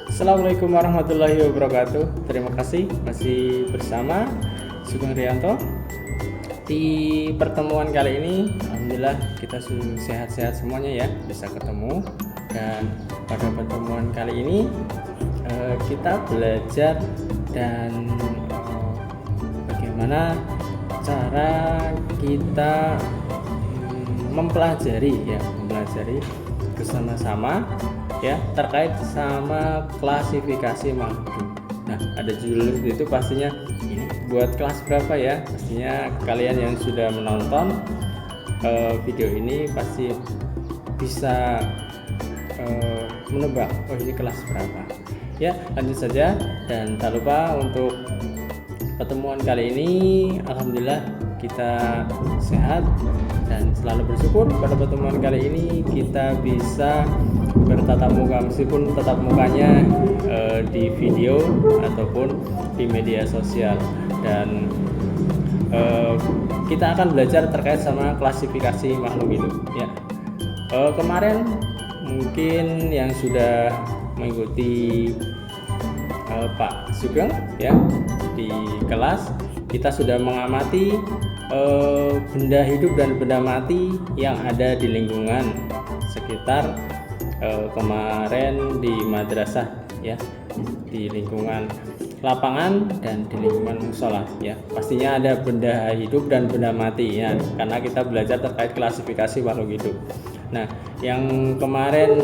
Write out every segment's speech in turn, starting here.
Assalamualaikum warahmatullahi wabarakatuh. Terima kasih masih bersama Sugeng Rianto. Di pertemuan kali ini alhamdulillah kita sehat-sehat semuanya ya, bisa ketemu. Dan pada pertemuan kali ini kita belajar dan bagaimana cara kita mempelajari bersama-sama ya terkait sama klasifikasi makhluk hidup. Nah, ada judul itu pastinya ini buat kelas berapa ya? Pastinya kalian yang sudah menonton video ini pasti bisa menebak oh ini kelas berapa. Ya, lanjut saja dan tak lupa untuk pertemuan kali ini alhamdulillah kita sehat dan selalu bersyukur pada pertemuan kali ini kita bisa bertatap muka meskipun tatap mukanya di video ataupun di media sosial dan kita akan belajar terkait sama klasifikasi makhluk hidup ya. Kemarin mungkin yang sudah mengikuti Pak Sugeng ya di kelas kita sudah mengamati benda hidup dan benda mati yang ada di lingkungan sekitar kemarin di madrasah ya, di lingkungan lapangan dan di lingkungan musola ya. Pastinya ada benda hidup dan benda mati ya, karena kita belajar terkait klasifikasi makhluk hidup. Nah, yang kemarin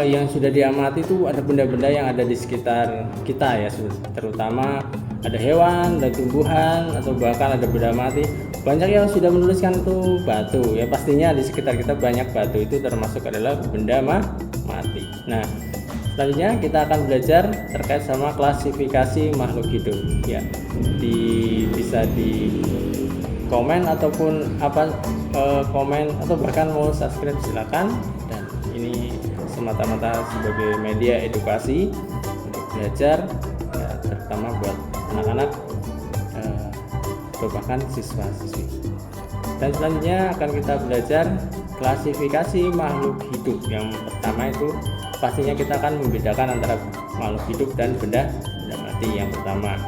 yang sudah diamati itu ada benda-benda yang ada di sekitar kita ya, terutama ada hewan dan tumbuhan atau bahkan ada benda mati. Banyak yang sudah menuliskan itu batu ya, pastinya di sekitar kita banyak batu, itu termasuk adalah benda mati. Nah, selanjutnya kita akan belajar terkait sama klasifikasi makhluk hidup ya. Bisa di komen ataupun komen atau bahkan mau subscribe silakan, dan ini semata-mata sebagai media edukasi untuk belajar ya, terutama buat anak-anak bahkan siswa-siswi. Dan selanjutnya akan kita belajar klasifikasi makhluk hidup. Yang pertama itu pastinya kita akan membedakan antara makhluk hidup dan benda mati yang pertama.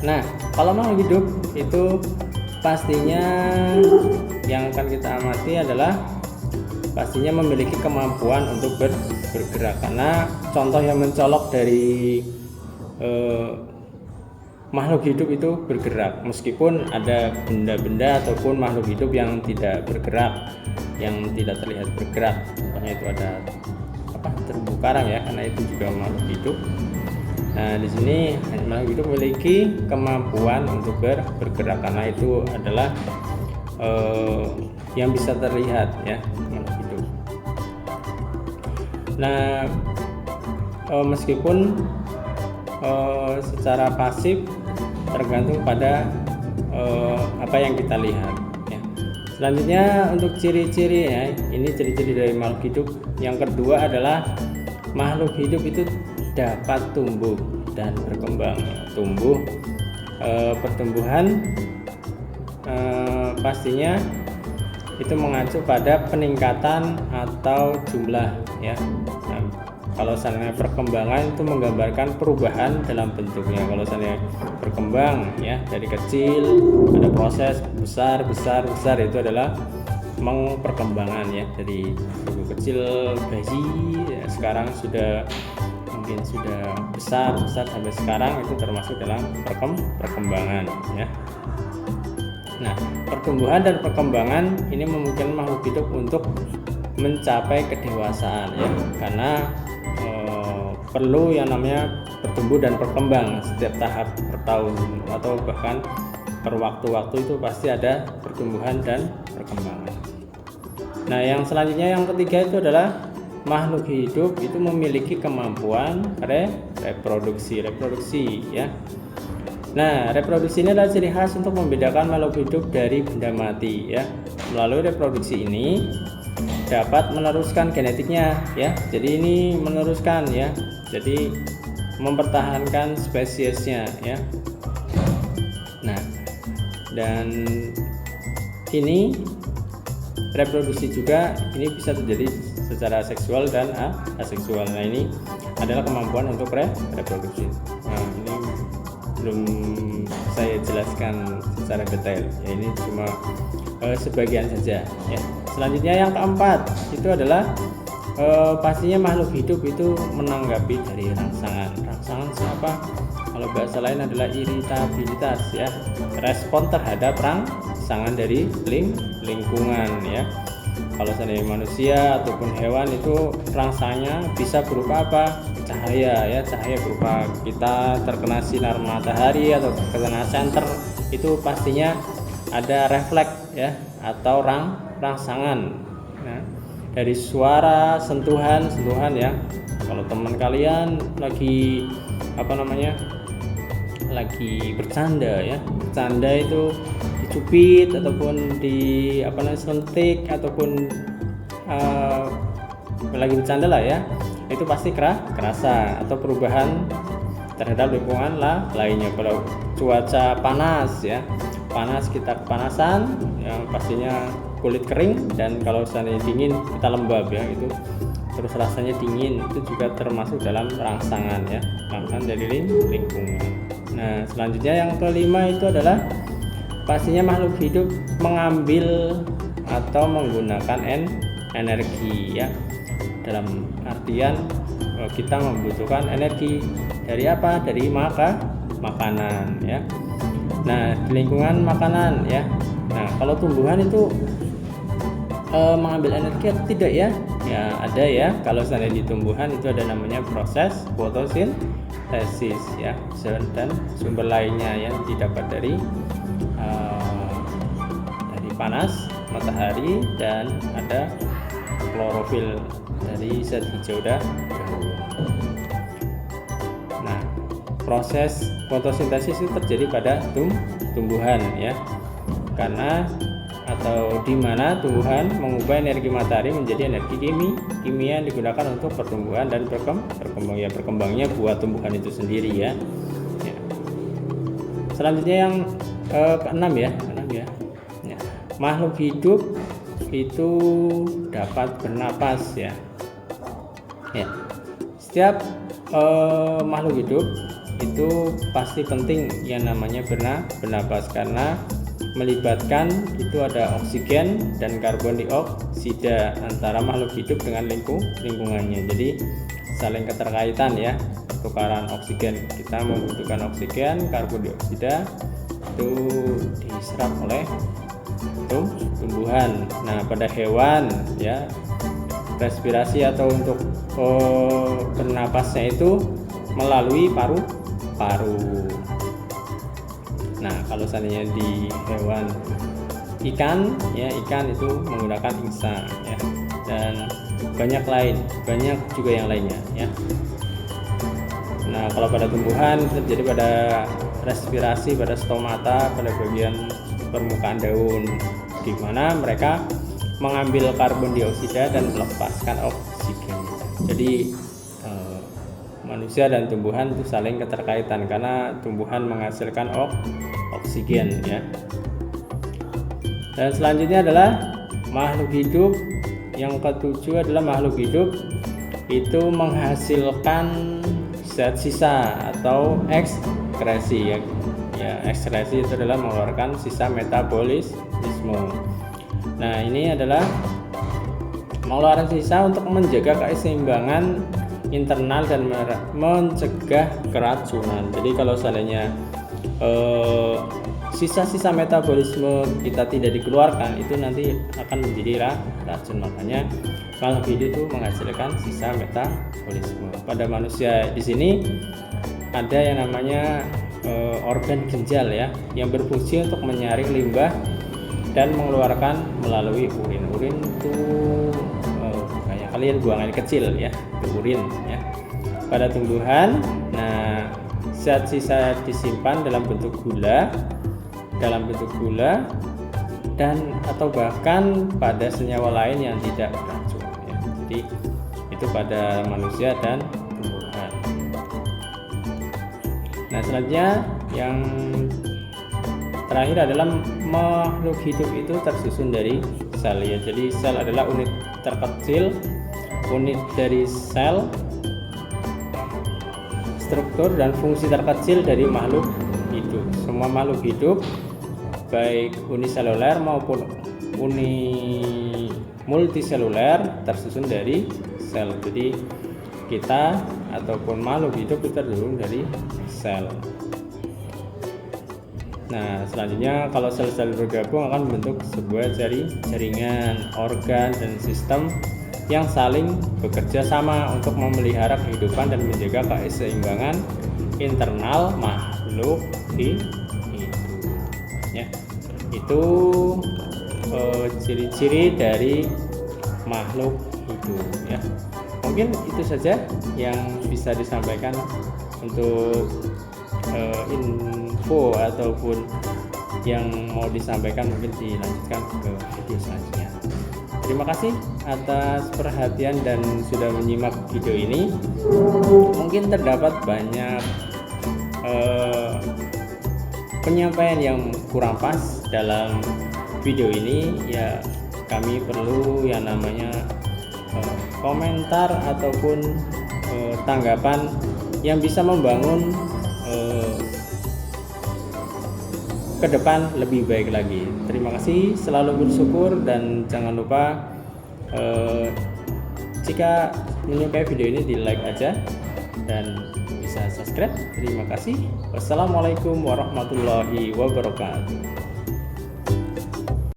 Nah, kalau makhluk hidup itu pastinya yang akan kita amati adalah pastinya memiliki kemampuan untuk bergerak, karena contoh yang mencolok dari makhluk hidup itu bergerak, meskipun ada benda-benda ataupun makhluk hidup yang tidak bergerak, yang tidak terlihat bergerak. Contohnya itu ada terumbu karang ya, karena itu juga makhluk hidup. Nah, di sini makhluk hidup memiliki kemampuan untuk bergerak, karena itu adalah yang bisa terlihat ya, makhluk hidup. Nah, meskipun secara pasif tergantung pada apa yang kita lihat ya. Selanjutnya untuk ciri-ciri ya, ini ciri-ciri dari makhluk hidup. Yang kedua adalah makhluk hidup itu dapat tumbuh dan berkembang. Pertumbuhan pastinya itu mengacu pada peningkatan atau jumlah ya. Nah, kalau misalnya perkembangan itu menggambarkan perubahan dalam bentuknya. Kalau misalnya berkembang ya dari kecil ada proses besar itu adalah perkembangan ya, dari kecil bayi ya, sekarang mungkin sudah besar sampai sekarang, itu termasuk dalam perkembangan ya. Nah, pertumbuhan dan perkembangan ini memungkinkan makhluk hidup untuk mencapai kedewasaan ya, karena perlu yang namanya bertumbuh dan berkembang setiap tahap per tahun atau bahkan per waktu-waktu, itu pasti ada pertumbuhan dan perkembangan. Nah, yang selanjutnya yang ketiga itu adalah makhluk hidup itu memiliki kemampuan reproduksi ya. Nah, reproduksi ini adalah ciri khas untuk membedakan makhluk hidup dari benda mati ya. Melalui reproduksi ini dapat meneruskan genetiknya ya. Jadi ini meneruskan ya. Jadi mempertahankan spesiesnya ya. Nah, dan ini reproduksi juga ini bisa terjadi secara seksual dan aseksual. Nah, ini adalah kemampuan untuk reproduksi. Nah, ini belum saya jelaskan secara detail ya, ini cuma sebagian saja ya. Selanjutnya yang keempat itu adalah pastinya makhluk hidup itu menanggapi dari rangsangan siapa, kalau bahasa lain adalah iritabilitas ya, respon terhadap rangsangan dari lingkungan ya. Kalau seandainya manusia ataupun hewan itu rangsangnya bisa berupa apa? Cahaya ya, cahaya berupa kita terkena sinar matahari atau terkena senter, itu pastinya ada refleks ya atau rangsangan. Nah, dari suara, sentuhan ya. Kalau teman kalian lagi lagi bercanda ya, bercanda itu dicubit ataupun sentik ataupun lagi bercanda lah ya, itu pasti kerasa atau perubahan terhadap lingkungan lainnya. Kalau cuaca panas ya, kita kepanasan yang pastinya kulit kering, dan kalau seandainya dingin kita lembab ya, itu terus rasanya dingin, itu juga termasuk dalam rangsangan ya, rangsangan dari lingkungan. Nah, selanjutnya yang kelima itu adalah pastinya makhluk hidup mengambil atau menggunakan energi ya, dalam artian kita membutuhkan energi dari apa? Dari makanan ya. Nah, di lingkungan makanan ya. Nah, kalau tumbuhan itu mengambil energi atau tidak ya? Ya ada ya. Kalau seandainya di tumbuhan itu ada namanya proses fotosintesis ya, dan sumber lainnya yang didapat dari panas matahari, dan ada klorofil dari zat hijau daun. Nah, proses fotosintesis itu terjadi pada tumbuhan ya, karena atau di mana tumbuhan mengubah energi matahari menjadi energi kimia yang digunakan untuk pertumbuhan dan berkembangnya buah tumbuhan itu sendiri ya. Selanjutnya yang keenam ya. Makhluk hidup itu dapat bernapas ya. Setiap makhluk hidup itu pasti penting yang namanya bernapas, karena melibatkan itu ada oksigen dan karbon dioksida antara makhluk hidup dengan lingkungannya. Jadi saling keterkaitan ya, tukaran oksigen, kita membutuhkan oksigen, karbon dioksida itu diserap oleh tumbuhan. Nah, pada hewan ya, respirasi atau untuk bernapasnya itu melalui paru-paru. Nah, kalau seandainya di hewan ikan itu menggunakan insang ya, dan banyak juga yang lainnya ya. Nah, kalau pada tumbuhan terjadi pada respirasi, pada stomata, pada bagian permukaan daun, di mana mereka mengambil karbon dioksida dan melepaskan oksigen. Jadi manusia dan tumbuhan itu saling keterkaitan, karena tumbuhan menghasilkan oksigen ya. Dan selanjutnya adalah makhluk hidup yang ketujuh adalah makhluk hidup itu menghasilkan zat sisa atau ekskresi ya. Ekskresi itu adalah mengeluarkan sisa metabolisme. Nah, ini adalah mengeluarkan sisa untuk menjaga keseimbangan internal dan mencegah keracunan. Jadi kalau seandainya sisa-sisa metabolisme kita tidak dikeluarkan, itu nanti akan menjadi racun. Makanya makhluk hidup itu menghasilkan sisa metabolisme. Pada manusia di sini ada yang namanya organ ginjal ya, yang berfungsi untuk menyaring limbah dan mengeluarkan melalui urin. Urin itu kayak kalian buang air kecil ya, itu urin ya. Pada tumbuhan, nah zat sisa disimpan dalam bentuk gula dan atau bahkan pada senyawa lain yang tidak beracun ya. Jadi itu pada manusia dan tumbuhan. Nah, selanjutnya yang terakhir adalah makhluk hidup itu tersusun dari sel ya. Jadi sel adalah unit terkecil, unit dari sel, struktur dan fungsi terkecil dari makhluk hidup. Semua makhluk hidup baik uniseluler maupun multiseluler tersusun dari sel. Jadi kita ataupun makhluk hidup itu tersusun dari sel. Nah, selanjutnya kalau sel-sel bergabung akan membentuk sebuah jaringan, organ, dan sistem yang saling bekerja sama untuk memelihara kehidupan dan menjaga keseimbangan internal makhluk hidup. Ya, itu ciri-ciri dari makhluk hidup. Ya, mungkin itu saja yang bisa disampaikan untuk info ataupun yang mau disampaikan, mungkin dilanjutkan ke video selanjutnya. Terima kasih atas perhatian dan sudah menyimak video ini. Mungkin terdapat banyak penyampaian yang kurang pas dalam video ini ya, kami perlu yang namanya komentar ataupun tanggapan yang bisa membangun ke depan lebih baik lagi. Terima kasih, selalu bersyukur, dan jangan lupa jika menyukai video ini di like aja dan bisa subscribe. Terima kasih. Wassalamualaikum warahmatullahi wabarakatuh.